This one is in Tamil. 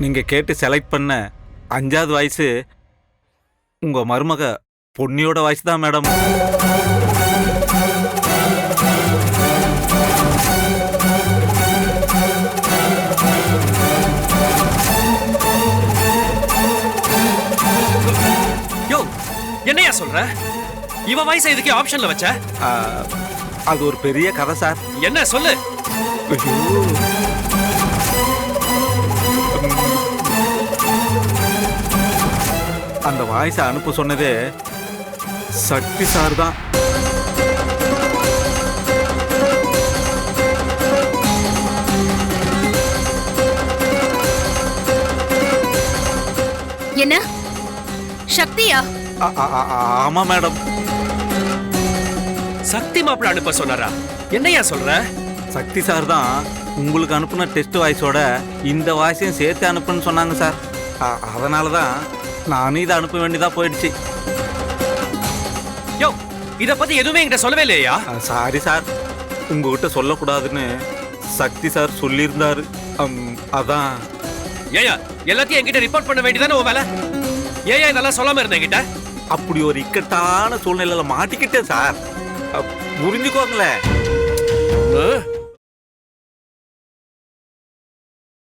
நீங்க கேட்டு செலக்ட் பண்ண 5வது வாய்ஸ் உங்க மருமக பொன்னியோட வாய்ஸ் தான் மேடம். யோ, என்னையா சொல்ற? இவ வாய்ஸ் இதுக்கு ஆப்ஷன்ல வச்ச? ஆ, அது ஒரு பெரிய கதை சார். என்ன சொல்லு? ஐயோ. அந்த வாய்ஸை அனுப்ப சொன்னதே சக்தி சார் தான். என்ன சக்தியா? ஆமா மேடம். சக்தி மாப்பிள்ள அனுப்ப சொன்னாரா? என்னையா சொல்ற? சக்தி சார் தான் உங்களுக்கு அனுப்புன டெஸ்ட் வாய்ஸோட இந்த வாய்ஸையும் சேர்த்து அனுப்புன்னு சொன்னாங்க சார். அதனால தான் நானும் இதை அனுப்ப வேண்டியதா போயிடுச்சு. யோ, இத பத்தி எதுவுமே என்கிட்ட சொல்லவே இல்லையா? சாரி சார், உங்ககிட்ட சொல்லக்கூடாதுன்னு சக்தி சார் சொல்லியிருந்தாரு. அதான். ஏயா, எல்லாத்தையும் என்கிட்ட ரிப்போர்ட் பண்ண வேண்டியதானே உன் வேலை? ஏயா இதெல்லாம் சொல்லாம இருந்த என்கிட்ட? அப்படி ஒரு இக்கட்டான சூழ்நிலையில மாட்டிக்கிட்டேன் சார். புரிஞ்சுக்கோங்களேன்.